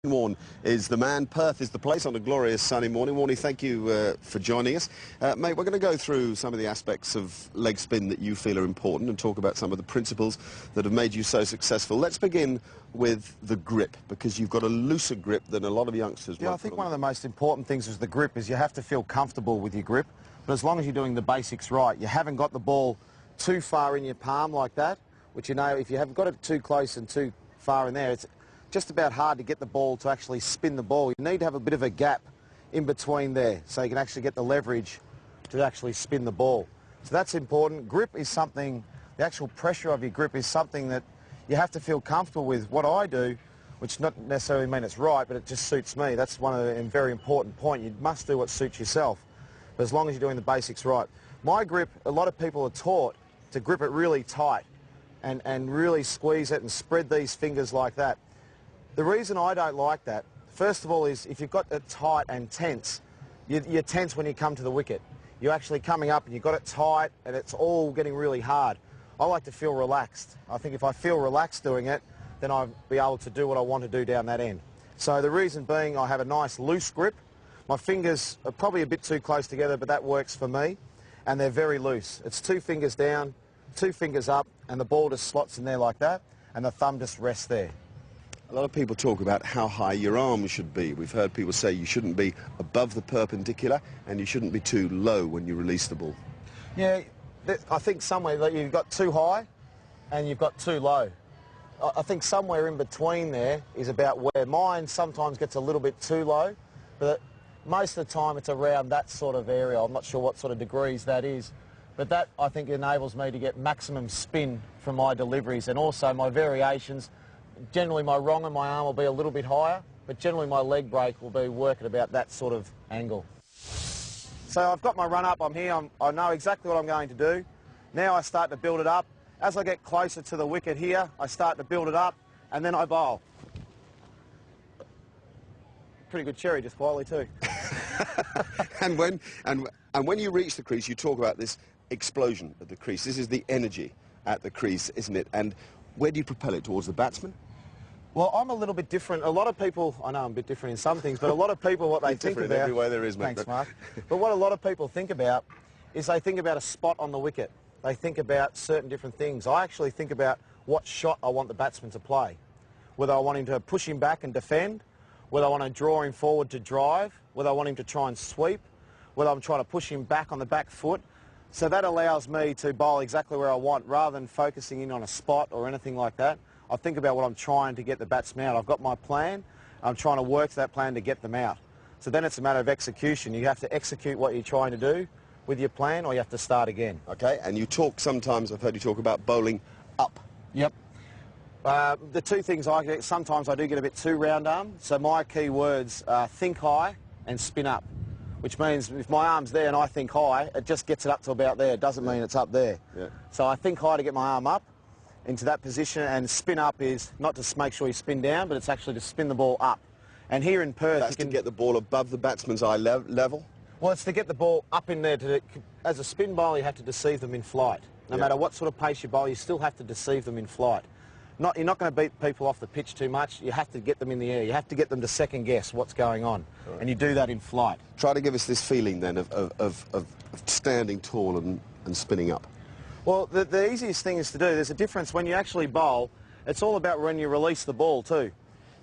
Warne is the man. Perth is the place on a glorious sunny morning. Warne, thank you for joining us. Mate, we're going to go through some of the aspects of leg spin that you feel are important and talk about some of the principles that have made you so successful. Let's begin with the grip, because you've got a looser grip than a lot of youngsters. Yeah, I think one of the most important things is the grip is you have to feel comfortable with your grip, but as long as you're doing the basics right, you haven't got the ball too far in your palm like that, which, you know, if you have got it too close and too far in there, it's just about hard to get the ball to actually spin the ball. You need to have a bit of a gap in between there so you can actually get the leverage to actually spin the ball. So that's important. Grip is something, the actual pressure of your grip is something that you have to feel comfortable with. What I do, which not necessarily mean it's right, but it just suits me. That's one of the very important point. You must do what suits yourself, but as long as you're doing the basics right. My grip, a lot of people are taught to grip it really tight and really squeeze it and spread these fingers like that. The reason I don't like that, first of all, is if you've got it tight and tense, you're tense when you come to the wicket. You're actually coming up and you've got it tight and it's all getting really hard. I like to feel relaxed. I think if I feel relaxed doing it, then I'll be able to do what I want to do down that end. So the reason being, I have a nice loose grip. My fingers are probably a bit too close together, but that works for me. And they're very loose. It's 2 fingers down, 2 fingers up, and the ball just slots in there like that, and the thumb just rests there. A lot of people talk about how high your arm should be. We've heard people say you shouldn't be above the perpendicular and you shouldn't be too low when you release the ball. Yeah, I think somewhere that you've got too high and you've got too low. I think somewhere in between there is about where mine sometimes gets a little bit too low, but most of the time it's around that sort of area. I'm not sure what sort of degrees that is, but that I think enables me to get maximum spin from my deliveries, and also my variations. Generally my wrong and my arm will be a little bit higher, but generally my leg break will be working about that sort of angle. So I've got my run up, I'm here, I know exactly what I'm going to do. Now I start to build it up. As I get closer to the wicket here, I start to build it up, and then I bowl. Pretty good cherry, just quietly too. and when you reach the crease, you talk about this explosion at the crease. This is the energy at the crease, isn't it? And where do you propel it? Towards the batsman? Well, I'm a little bit different. A lot of people, I know I'm a bit different in some things, but a lot of people, what they think about... every way there is, mate. Thanks, Mark. But what a lot of people think about is they think about a spot on the wicket. They think about certain different things. I actually think about what shot I want the batsman to play. Whether I want him to push him back and defend, whether I want to draw him forward to drive, whether I want him to try and sweep, whether I'm trying to push him back on the back foot. So that allows me to bowl exactly where I want, rather than focusing in on a spot or anything like that. I think about what I'm trying to get the batsman out. I've got my plan. I'm trying to work to that plan to get them out. So then it's a matter of execution. You have to execute what you're trying to do with your plan, or you have to start again. Okay, and you talk sometimes, I've heard you talk about bowling up. Yep. The two things I get, sometimes I do get a bit too round arm. So my key words are think high and spin up, which means if my arm's there and I think high, it just gets it up to about there. It doesn't mean it's up there. Yeah. So I think high to get my arm up into that position, and spin up is not to make sure you spin down, but it's actually to spin the ball up. And here in Perth... That's you can get the ball above the batsman's eye level? Well, it's to get the ball up in there. As a spin bowler, you have to deceive them in flight. No matter what sort of pace you bowl, you still have to deceive them in flight. You're not going to beat people off the pitch too much. You have to get them in the air. You have to get them to second guess what's going on. Right. And you do that in flight. Try to give us this feeling then of standing tall and spinning up. Well, the easiest thing is to do, there's a difference when you actually bowl. It's all about when you release the ball too.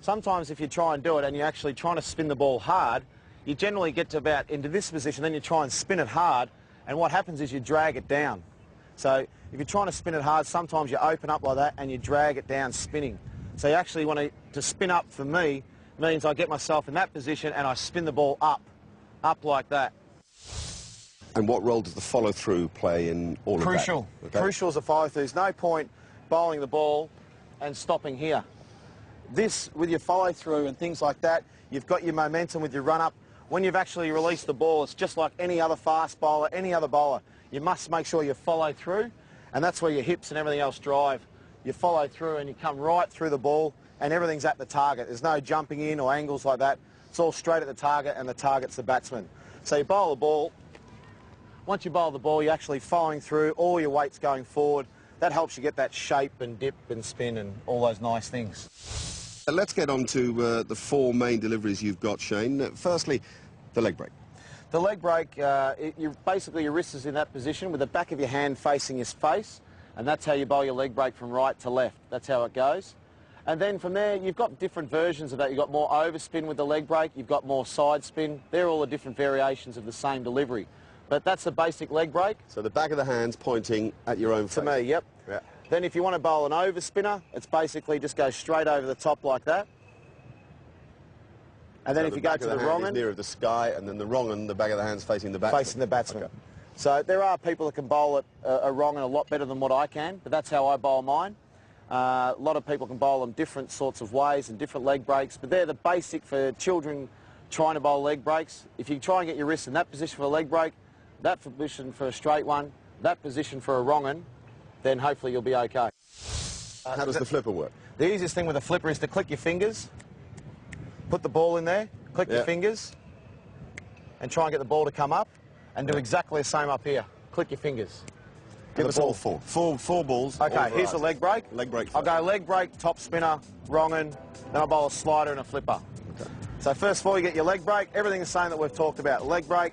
Sometimes if you try and do it and you're actually trying to spin the ball hard, you generally get to about into this position, then you try and spin it hard, and what happens is you drag it down. So if you're trying to spin it hard, sometimes you open up like that and you drag it down spinning. So you actually want to spin up, for me, means I get myself in that position and I spin the ball up like that. And what role does the follow-through play in all of that? Crucial. Okay. Crucial is the follow-through. There's no point bowling the ball and stopping here. This, with your follow-through and things like that, you've got your momentum with your run-up. When you've actually released the ball, it's just like any other fast bowler, any other bowler. You must make sure you follow through, and that's where your hips and everything else drive. You follow through and you come right through the ball, and everything's at the target. There's no jumping in or angles like that. It's all straight at the target, and the target's the batsman. So you bowl the ball. Once you bowl the ball, you're actually following through, all your weight's going forward. That helps you get that shape and dip and spin and all those nice things. Let's get on to the four main deliveries you've got, Shane. Firstly, the leg break. The leg break, basically your wrist is in that position with the back of your hand facing your face, and that's how you bowl your leg break from right to left. That's how it goes. And then from there, you've got different versions of that. You've got more overspin with the leg break, you've got more side spin. They're all the different variations of the same delivery. But that's the basic leg break. So the back of the hand's pointing at your own face. To me, yep. Yeah. Then if you want to bowl an overspinner, it's basically just go straight over the top like that. And then So if you go to the wrong end, nearer the sky, and then the wrong end, the back of the hand's facing the batsman. facing the batsman. Okay. So there are people that can bowl it a wrong and a lot better than what I can, but that's how I bowl mine. A lot of people can bowl them different sorts of ways and different leg breaks, but they're the basic for children trying to bowl leg breaks. If you try and get your wrist in that position for a leg break, that position for a straight one, that position for a wrong one, then hopefully you'll be okay. How does the flipper work? The easiest thing with a flipper is to click your fingers, put the ball in there, click your fingers, and try and get the ball to come up, and do exactly the same up here. Click your fingers. Give us all four. Four balls. Okay, here's the leg break. Leg break. I'll go leg break, top spinner, wrong un, then I'll bowl a slider and a flipper. Okay. So first of all, you get your leg break, everything the same that we've talked about. Leg break,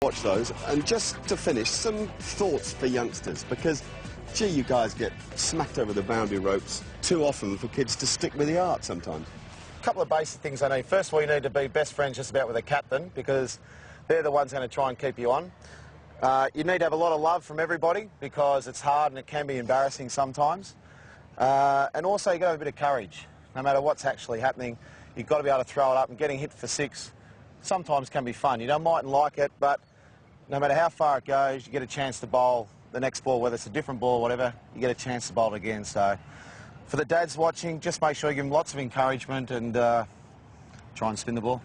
Watch those. And just to finish, some thoughts for youngsters, because, gee, you guys get smacked over the boundary ropes too often for kids to stick with the art sometimes. a couple of basic things I need. First of all, you need to be best friends just about with a captain, because they're the ones going to try and keep you on. You need to have a lot of love from everybody, because it's hard and it can be embarrassing sometimes. And also you've got to have a bit of courage. No matter what's actually happening, you've got to be able to throw it up, and getting hit for six sometimes can be fun. You don't mightn't like it, but no matter how far it goes, you get a chance to bowl the next ball, whether it's a different ball or whatever, you get a chance to bowl it again. So for the dads watching, just make sure you give them lots of encouragement and try and spin the ball.